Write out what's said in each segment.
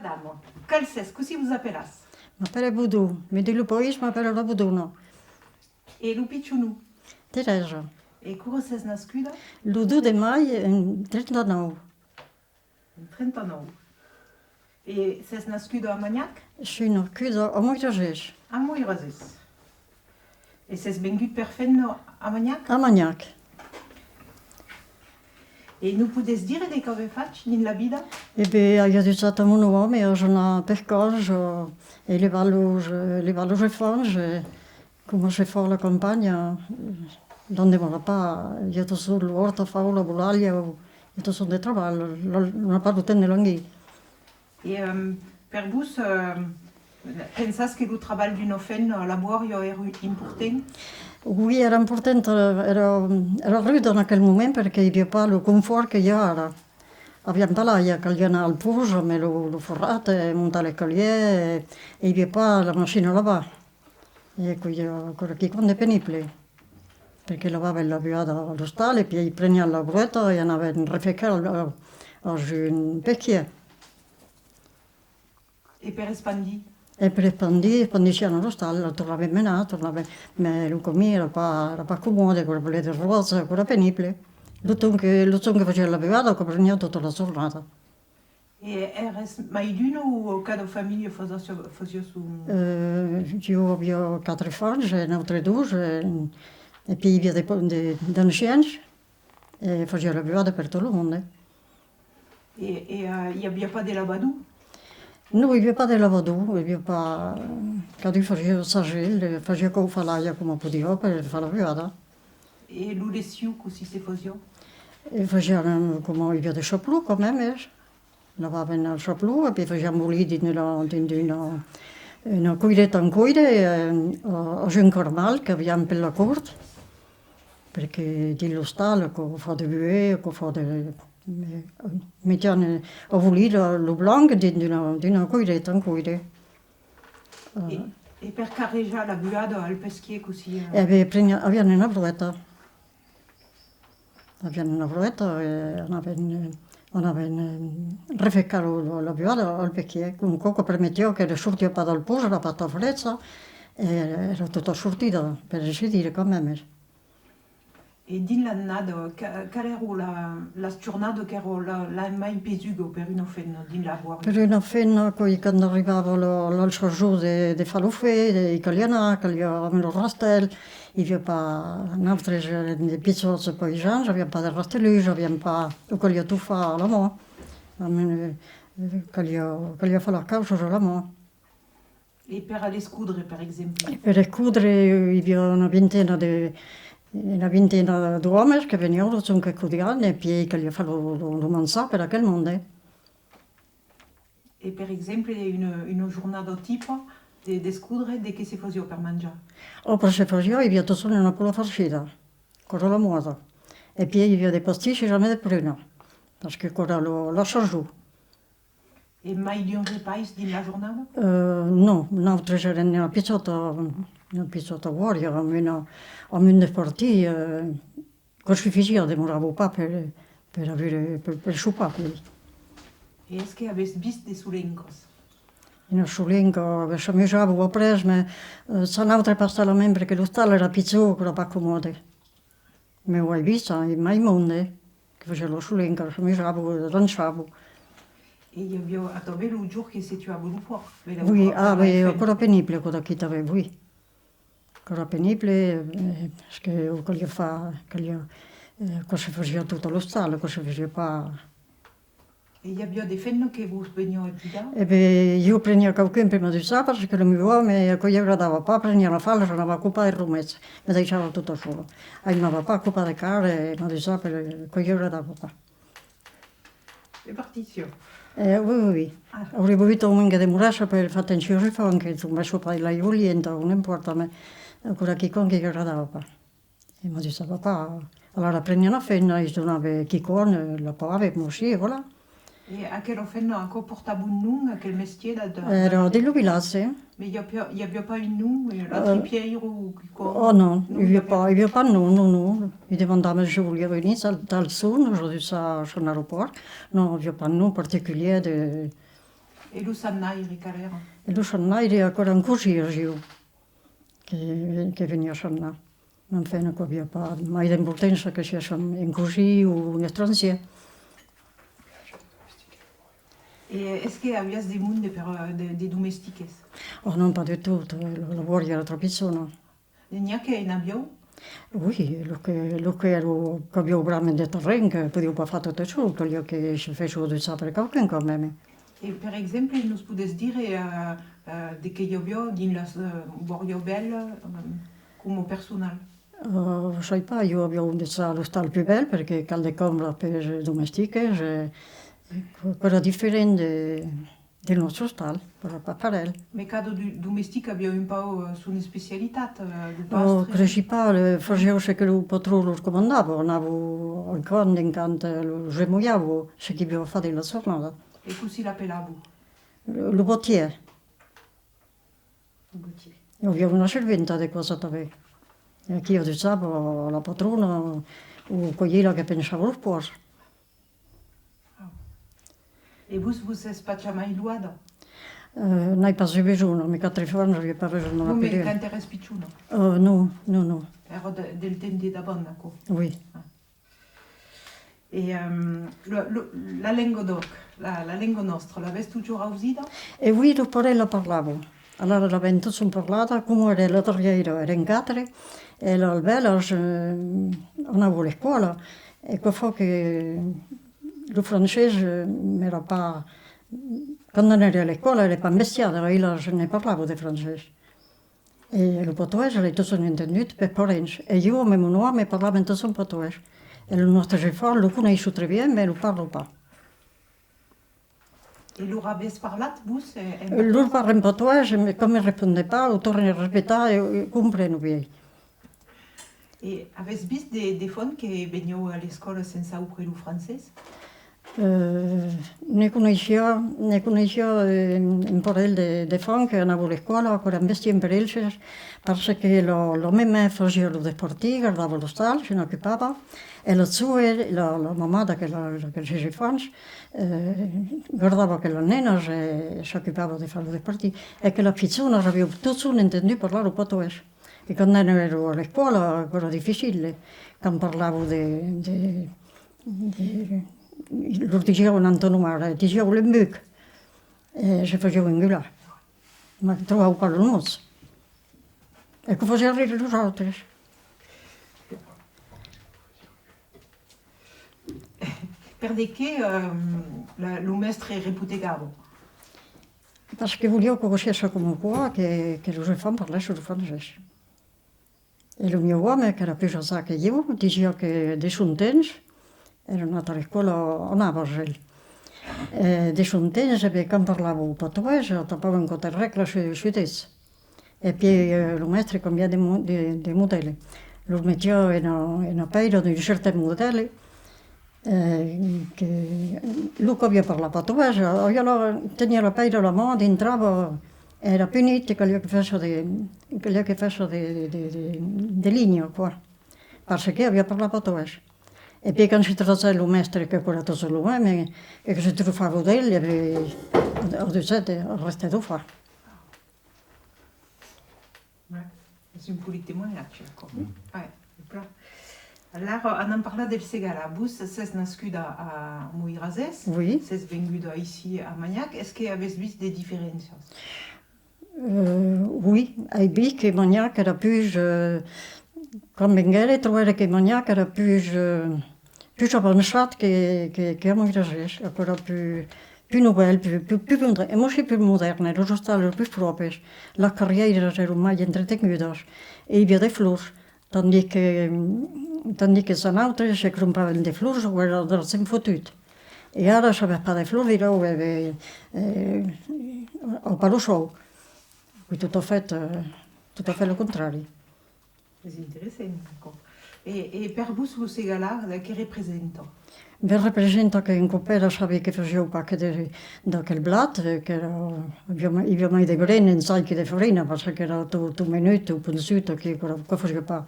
Madame, quel c'est que si vous appelez? M'appelle Boudou, mais de l'Upoïs m'appelle la Boudouno. Et Lupicciunu? Teresa. Et comment c'est nascuda? Le 2 de mai en 39. En 39. Et c'est nascuda a Magnac? Je suis nascuda a Moiragès. A Moiragès. Et c'est vengut per fenno a Magnac? A Magnac. E non potete dire che cosa faccio nella vita? E beh, io ho stato un uomo, io sono una percorso, e le valori che faccio, come si fa la campagna, non devono pas, io sono l'orto, fa la bulaglia, io sono di lavoro, non parlo di langhi. E per vous, pensate che il lavoro di una femme laborio era importante? Oui, era importante, era rude in quel momento perché il mio padre, il confort che io ero. Abbiamo parlato che gli al puso, me lo forrate, montare le collier, e il mio padre la macchina a lavare. E qui quando è penibile, perché lavava la viada allo stallo, poi prendeva la bruetta e andava in refecare un pecchio. E per espandire? E per espandicano allo stallo, tornava in menato, tornava, ma lo comia, era pas comodo, con le rose, era penibile. L'uomo che faceva la viada, che prendeva tutta la giornata. E era mai d'uno o cada famiglia faceva su? Io avevo 4 figli, e altre 2, e poi via di anciani, e faceva la viada per tutto il mondo. E il n'y avait pas de lavado? Non, il mio padre lavava, il mio padre, quando faceva sagel, faceva come falaia come poteva per fare la viada. E l'udessiu così si faceva? E facevano come il via di chaplù, come me. Lavavano il chaplù e poi facevamo lì una cuiretta in cuire, a Jean Cormal, che abbiamo per la corte, perché dillo stallo, che fa di buie, che fa di... mettiamo a volere lo blanco di una cuiretta in cuire. E per carreggiare la buada al peschier così? E avevano una bruetta. Avevano una bruetta e andavano refeccato la buada al peschier. Un poco permetteva che le sortiva dal poso, era fatta frezza, e era tutta sortita per decidere come me. E din l'annata, qual era la giornata che era la mai pesuga per una femmina din la guardia? Per una femmina, quando arrivava l'altro giorno di fare il fè, di cagliana, che gli avevano il rastello, il n'y avait pas un'altra di pizzozze paesane, abbiamo pas del rastelluge, abbiamo pas che gli tu fa alla mano, che gli fa la causa alla mano. E per aller scoudre, per esempio? E per scudere, il y avait una ventina di uomini che venivano anche cudiani e poi che gli fanno lo mangiare per quel mondo. E per esempio una giornata tipo di scoudre, di che si faceva per mangiare? O per se faceva, il y avait solo una pola farcita, con la moda. E poi il y avait des pasticci jamais di pruna, perché con la giù. E mai di un repas din la giornata? No, un'altra c'era una pizzotta guardia, a me partì, così faceva, demoravo pas per avere, per sciupare. E est-ce che avete visto dei sulencos? In un sulenco, se mi avevo preso, ma c'è un'altra pasta membra che lo stallo era pizzò, che era pas comodo. Mi ho visto, mai monde, che faceva lo sulenco, se mi avevo, lanciavo. E il y avait à tomber le jour che si tu a voluto fuori? Oui, oui, ancora penibile quello che ti avevo, oui. Ancora penibile, perché quello fa, cosa faceva tutto lo stallo, cosa faceva pas. E il y avait des femmine che vous veniva a guidare? E beh, io prendevo qualcuno prima di sabato, perché il mio uomo, che io agradava pas, prendeva la falla, se ne va a occupare il rumezzo, mi lasciava tutto solo. E non aveva pas occupare le care, non di sabato, che io agradava pas. C'est parti. Oui, oui. Avrei voluto anche demorare per fare attenzione, anche insomma, sopra la iolienta, non importa, ma ancora chi con chi agradava pas. E mi diceva papà, allora prendi una fenna, e donava chi con, la pava, e così, voilà. E a quelle femmine ancora portava un nome, quel mestiere da... Era di Lubilazze. Mais il n'y avait pas un nom, la tripière ou quoi? Oh non, il n'y avait pas non, non, non. Il demandava Giulia venire dal sud, aujourd'hui ça, son aéroport. Non, il n'y avait pas de nom particulier de... E lo sannaire calera? E lo sannaire ancora un così giù, che veniva a sannare. Non fai che abbia mai d'importanza che sia in così o un estranziere. E est-ce que avias des monde des domestiques? Oh, non pas du tout, la lavoro era troppo sono. N'hi a che in avion? Oui, lo che ero, che avevo veramente terreno, che potevo pas fare tutto ciò, quello che si faceva di sapere qualcosa come me. E per esempio, nos pudes dire de che io vi din las Borio Bell come personal? Sai pas, io avevo un lo stal più bello perché calde comoda per le domestiche, quella differente del nostro stal, per la papparella. Mais cado domestic abbiamo un po' su una specialità du O pastre. principale, facevo se che il patrone lo comandavo, andavo al conde in canto, lo gemoiavo, se chi aveva fatto la giornata. E così la pelavo. Lo bottier, io avevo una serventa di cosa aveva. E chi io dicevo alla patrona, o quella che pensavo lo sposo. E vos spaccia mai luada? Non hai pas bisogno, mica 3 anni che pas bisogno una Come periodo. cantare spicciuno? No, no, no, Ero del tempo da banda, co. oui. E la lingua d'oc, la lingua nostra, l'avete toujours usita? E oui, dopo la parlavo. Allora l'abbiamo tutti parlata, come era l'altro ieri, era in Catri, e l'albella andavo a scuola, e qua fa che il francese mi era pas... Quando ero a scuola era pas mestiata, io ne parlavo di francese. E il portoghese l'ho tutto intenuto per parenti, e io e mio nome parlavamo tutti in portoghese. E il nostro geffo lo conosco très bien, ma lo parlo pas. E lo avete parlato, vos? Loro parlano in portoghese, ma come risponde pas, lo torno a rispettare e comprendo bene. E avete visto dei fon che venivano alle scuole senza usare il francese? Ne conoscevo un po' di fan che andavo a scuola, ancora invece per ellos, perché la mia mamma faceva lo sportivo, guardava lo stallo, si occupava, e la sua, la mamma che si fa, guardava che la nena si occupava di fare lo sportivo, e che la piccina aveva tutto non intendeva parlare il portoghese. E quando ero a scuola era difficile, quando parlavo loro dicevano antonomare, dicevano le mucche, e si faceva ingolare, ma trovavo quello nostro. E che faceva ridere gli altri. Perché il maestro è reputato? Perché volevo che fosse come qua, che lo fanno parlare il francese. E il mio uomo, che era più giovane che io, diceva che dei suoi tempi, era nata a scuola a Napoli. Dei suoi tempi, quando parlavo portoghese, tapavo in qualche regola sui testi. E poi il maestro cambiava di modelli. Lo metteva in una paio di certi modelli, che lui che aveva parlato portoghese, io tenia la paio alla mano, entrava, era punito quello che faceva di linea qua, perché aveva parlato portoghese. E poi quando si trattava il maestro che era tutto l'uomo, e che si trovava da lui, ho detto, restato fa. C'est un peu le témoignage. Alors, on en parla del Segala. Vous, c'est nascuda a Moirazes, Oui. c'est venguda ici à Magnac. Est-ce que vous avez vu des différences? Oui, hai visto che Magnac era più, come Benguele trovare che Magnac era più avanzato che Moirazes, ancora più nuovo, più moderno, lo stile più proprio, la carriera era mai intrattenuta, e i via dei flori, tandis che sono altri che compravano dei flori, erano sempre fottuti. E ora se aveva dei flori, o per lo show, quindi tutto fatto il contrario. C'est intéressant. Et per vous, le Segala, che rappresenta? Mi rappresenta che in coppera sapevo che facevo parte da quel blad, che aveva mai dei grani in sacchi di farina, perché era tutto minuto, pensato che faceva pas,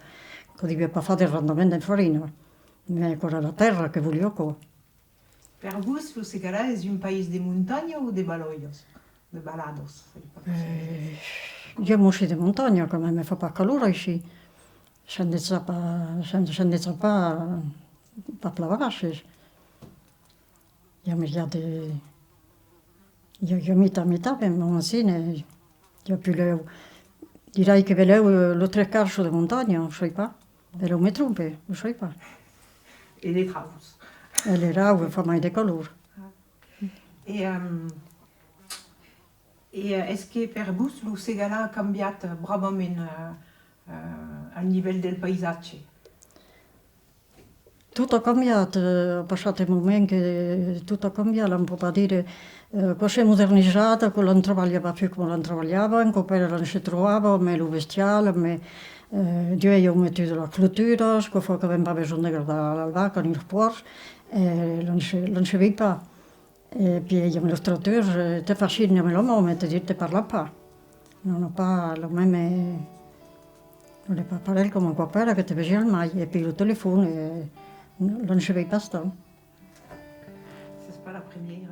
che doveva pas fare il rendimento in farina, ma era la terra che volevo qua. Per vous, le Segala è un paese di montagna o di baloios? de balados. C'est pas possible. Jo aussi de muntanya, quand même, il ne fait pas calor ici. Ça ne n'est pas plavaches. Jo mitad, même aussi, jo più direi che veleu lo tre quarts de muntanya, non so pas. Veleu me trompe, non so pas. Et les travaux. E l'erau fa mai de calor. Et est-ce que per vous, lo Segala ha cambiat bravament al nivell del paisatge? Tutto è cambiato, è passato il momento che tutto è cambiato, non può pas dire, poi si è modernizzata, non lavorava più come non lavorava, poi non si trovava, ma lo bestiale, ma Dio ha messo la clôture, che fa che aveva bisogno di la vaca nei porci, non si vede più. E poi gli trattatori, ti fascina me lo nome, ti dice parla pas. Non è pas lo même, non è pas pareil come un papà che ti vede mai, e poi il telefono, non si vede pas tant. C'est pas la première.